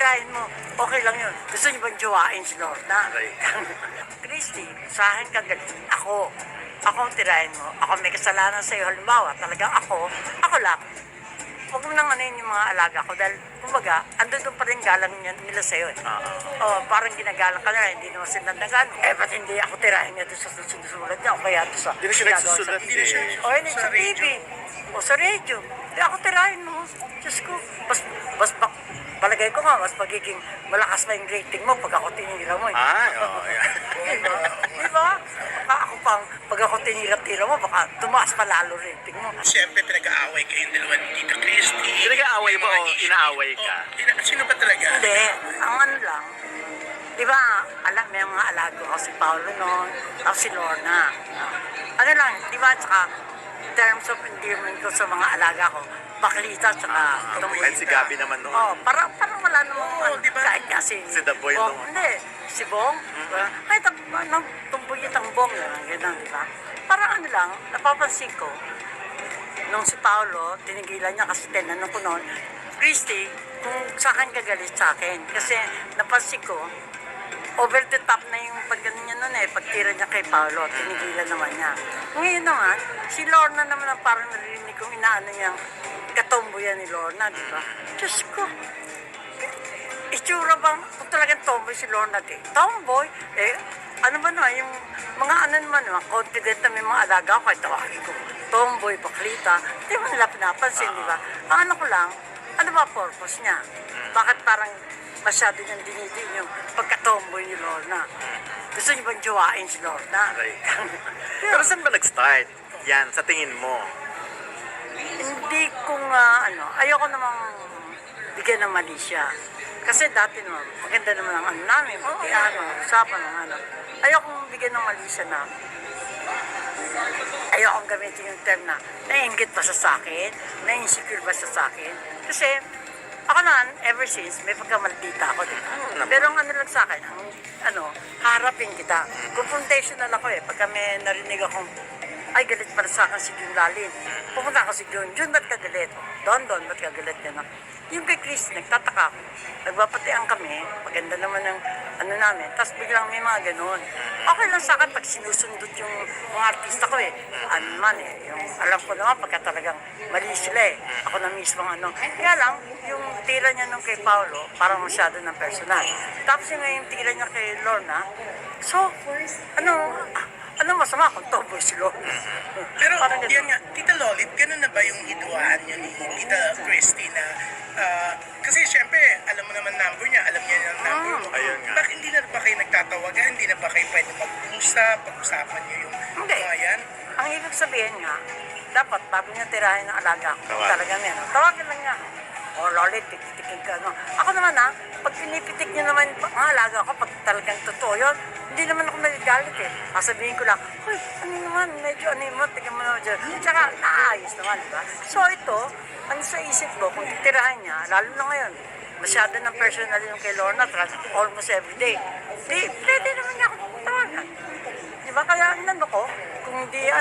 tirahin mo, okay lang yun. Gusto niyo bang jowain si Lorna? Christy, sa akin kagalit. Ako ang tirahin mo. Ako may kasalanan sa'yo. Halimbawa, talagang ako lang. Huwag mo nang anuhin yung mga alaga ko dahil, kumbaga, andun pa rin galang nila sa'yo eh. Parang ginagalang ka nila, hindi naman sila nagano. Ba't hindi ako tirahin niya doon sa sinusulat niya o kaya doon sa... Hindi na siya nagsusulat eh. O yun, sa TV. O sa radio. Hindi ako tirahin mo. Diyos ko. Palagay ko nga, mas magiging malakas pa yung rating mo pag ako tinira mo eh. Yeah. Diba? Baka ako pang, pag ako tinira-tira mo, baka tumaas pa lalo rating mo. Siyempre, pinag-aaway kayong dalawa ni Tita Christy. Pinag-aaway ba o inaaway ka? Sino ba talaga? Hindi, ang ano lang, di ba, may mga alago ako si Paolo noon, ako si Lorna. Ano lang, di ba, tsaka, in terms of endearment ko sa mga alaga ko, Baklita, tsaka Kahit si Gabi naman noon. parang wala naman, di ba? kahit nga si The Boy Bong, noon. hindi, si Bong, kahit ang tumbuyit ang Bong, gano'n, di ba? Parang ano lang, napapansin ko, nung si Paolo, tinigilan niya kasi tinanong ko noon, Christy, kung sa akin kagalit sa akin. Kasi napansin ko, over the top na yung pagganon niya noon eh, pagtira niya kay Paolo, tinigilan naman niya. Ngayon naman, si Lorna naman ang parang narinig kong inaano niyang katomboyan ni Lorna, di ba? Diyos ko, itsura bang, kung talagang tomboy si Lorna, tomboy, ano ba na, yung mga ano naman, confident na may mga alaga ko, kahit tawagin ko, tomboy, baklita, di ba nila pinapansin, di ba? Ang ano ko lang, ano ba purpose niya? Bakit parang masyado niyang dinidiin yung pagka-tomboy ni Lorna? Gusto niyo bang jowain si Lorna? Pero saan ba nag-start? Yan, sa tingin mo. Hindi ko ayoko namang bigyan ng mali siya. Kasi dati naman, maganda naman ang ano namin, usapan ng ano. Ayokong bigyan ng mali siya na ayokong gamitin yung term na naiingit ba siya sa akin, na-insecure ba siya sa akin. Kasi ako naman, ever since, may pagkamaldita ako din. Pero ang ano lang sa akin, harapin kita. Confrontational ako eh. Pagka may narinig akong, ay galit pala sa akin si Jun Lalim. Pupunta ako si Jun, ba't ka galit? Don, ba't ka galit ka na? Yung kay Chris, nagtataka ako. Nagbapatian kami, maganda naman ng ano namin, tapos biglang may mga ganun. Okay lang sa akin pag sinusundot yung mga artista ko eh. Ano man eh, yung alam ko naman pagka talagang mali sila eh. Ako na mismo Kaya lang, yung tira niya nung kay Paolo, parang masyado ng personal. Tapos yung tira niya kay Lorna, so, ano masama kung tomboy si Lorna? Pero yan nga, Tita Lolit, ganun na ba yung hidwaan niyo ni Tita Christy na kasi syempre, alam mo naman number niya, alam niya yung number mo. Ayun nga. Bakit hindi na ba kayo nagtatawagan? Hindi na ba kayo pwede mag-usap? Pag-usapan niyo yung mga yan? Ang ibig sabihin nga, dapat bago niya tirahin ng alaga ko, Tawag. talagang yan. Tawagin lang niya. Lolit, tikitikin ka, Ako naman pag pinipitik niya naman ang alaga ko, pag talagang totoo yun, hindi naman ako nagagalit eh. Sasabihin ko lang, hoy, ano naman, medyo mo, tignan mo naman dyan. Tsaka, naayos naman, di ba? So ito, ano sa isip mo, kung titirahin niya, lalo na ngayon, masyado ng personal yung kay Lorna, almost everyday. Pwede naman niya akong tawagan. Di ba? Kaya inano ko, kung hindi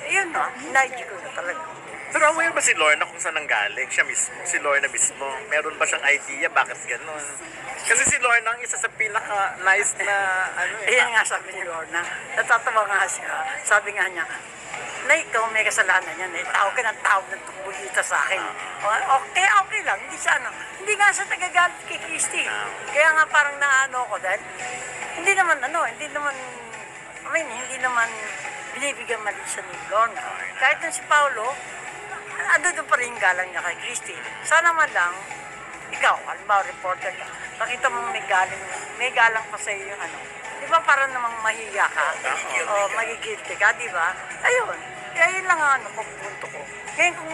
yun inaigi ko na talaga. Pero aware ba si Lorna kung saan nanggaling? Siya mismo, si Lorna mismo. Meron ba siyang idea bakit ganun? Kasi si Lorna ang isa sa pinaka-nice na Ayan nga sabi ni Lorna, natatawa nga siya. Sabi nga niya, na ikaw may kasalanan yan eh. Tawag ka ng tawag ng tumbulita sa akin. Okay lang. Hindi nga siya nagagalit kay Christy. Kaya nga parang naano ko dahil hindi naman binibigyan mali siya ni Lorna. Kahit na si Paolo, doon pa rin galang niya kay Christy. Sana man lang, ikaw, halimbawa reporter ka, nakita mo may galang pa sa iyo yung Di ba para namang mahiya ka? O magigilty ka, di ba? Ayun. Kaya yun lang punto ko. Ngayon kung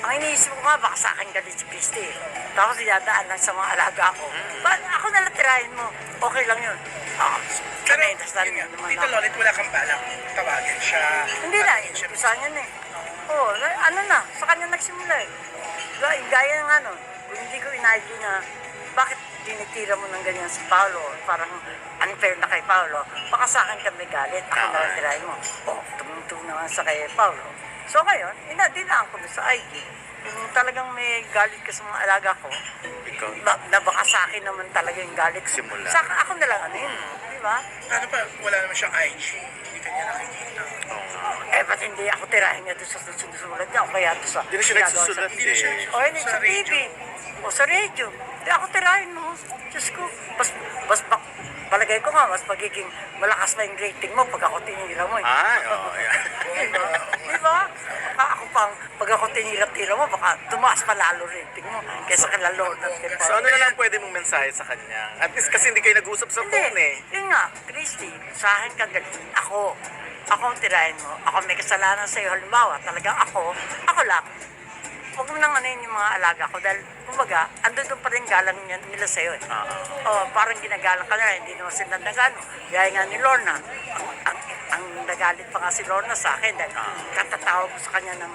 ang iniisip ko nga, baka sa akin galit si Christy. Tapos dinadaan lang sa mga alaga ko. Ako nalatirahin mo. Okay lang yun. Pero, yun nga, Tita Lolit, wala kang balak tawagan siya. Hindi na, isa niya na eh. Sa kanya nagsimula eh. Gaya nga kung hindi ko inaigi na bakit dinitira mo ng ganyan si Paolo, parang unfair na kay Paolo, baka sa akin kami galit, ako nalatirahin mo. Tumutong naman sa kay Paolo. So ngayon, dinaan ko na sa IG. Kung talagang may galit ka sa mga alaga ko, Ikaw. na baka sa akin naman talaga yung galit. Simula. Sa akin, ako na lang ano yun. Di ba? Ano pa, wala naman siyang IG. Hindi ka niya nakikita. Oo nga. Ba't hindi ako tirahin niya doon sa sinusulat niya o kaya doon sa... Hindi na siya ginagawa nagsusulat sa Hindi na siya eh. O hindi, sa sa TV. radio. O sa radio. Hindi ako tirahin mo. Diyos ko, palagay ko nga, mas magiging malakas pa yung rating mo pag ako tinira mo. Eh. Oo. Yeah. Diba? Diba? Baka ako pang, pag ako tinira-tira mo, baka tumaas pa lalo rating mo kaysa kala Lord at kay So ano na lang pwede mong mensahe sa kanya? At least kasi hindi kayo nag-usap sa phone eh. Yun nga, Christy, sa akin ka galit. Ako ang tirahin mo. Ako may kasalanan sa'yo. Halimbawa, talagang ako lang. Huwag mo nang anuhin yung mga alaga ko dahil, kumbaga, andun doon pa rin galang nila sa'yo eh. Parang ginagalang ka na, hindi naman sila nagano. Gaya nga ni Lorna. Ang nagalit pa nga si Lorna sa akin dahil katatawag ko sa kanya ng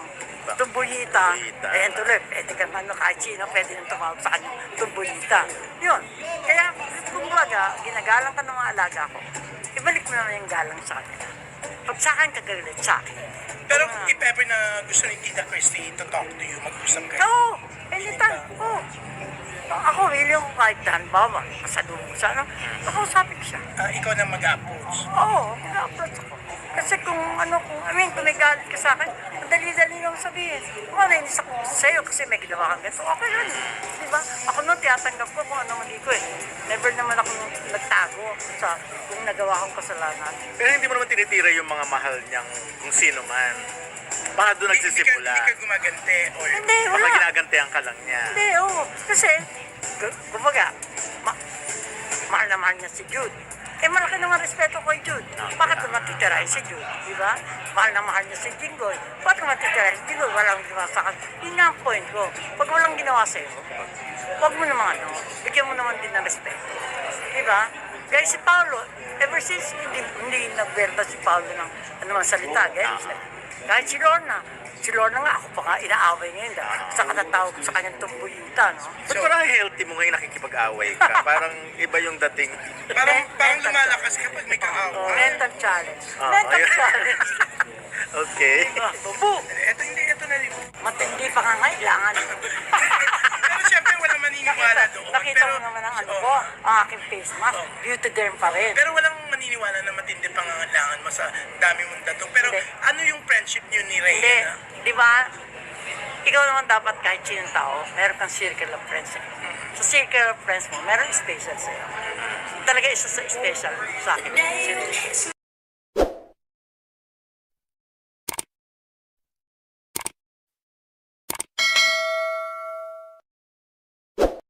tumbuyita. Ayan tuloy, pwede ka man kahit sino, pwede nang tumawag sa kanya tumbuyita. Yun. Kaya, kumbaga, ginagalang ka ng mga alaga ko. Ibalik mo naman yung galang sa kanila. Pag sa akin kagalit sa akin. Pero if ever na gusto ni Tita Christy to talk to you, mag-usap kayo. Oo, anytime. Oo. Ako, willing ko kahit halimbawa, kasalubong sa ano, nakausapin ko siya. Ikaw na mag-approach. Oo, mag-approach ako. Kasi kung kung may galit ka sa akin, madali-dali lang sabihin. Kung nainis ako sa'yo kasi may ginawa kang ganito, okay yun. Di ba? Ako nung tiyatanggap ko kung ano mali ko eh. Never naman ako nagtago sa kung nagawa kong kasalanan. Pero hindi mo naman tinitira yung mga mahal niyang kung sino man. Baka doon nagsisimula. Hindi ka gumagante or... Hindi, Baka wala. ginagantihan ka lang niya. Hindi, oo. Kasi, kumbaga, mahal na mahal niya si Jude. Eh, malaki naman respeto kay Jude. Bakit naman titirahin si Jude? Di ba? Mahal na mahal niya si Jinggoy. Bakit naman titirahin si Jinggoy? Walang ginawa sa akin. Yun nga ang point ko. Pag walang ginawa sa'yo, huwag mo naman bigyan mo naman din ng respeto. Di ba? Gaya si Paolo, ever since hindi nagwerda si Paolo ng anumang salita. Kahit si Lorna nga, ako pa nga inaaway ngayon dahil sa katatawag ko sa kanyang tumbuyita, no? Ba't parang healthy mo ngayon nakikipag-away ka? Parang iba yung dating. Parang lumalakas kapag may kaaway. Mental challenge. Oo, Mental ayun. challenge. Okay. Bubu, Ito na rin. matindi pa nga kailangan. Pero siyempre walang maniniwala doon. Nakita mo naman ang ano ko, ang aking face mask. Beauty derm pa rin. Pero walang maniniwala na matindi pangangailangan mo sa dami mong dato. Pero Hindi. ano yung friendship niyo ni Hindi, Reyna? di ba? Ikaw naman dapat kahit sinong tao, meron kang circle of friends. Sa circle of friends mo, meron special sa'yo. Talaga isa sa special sa akin.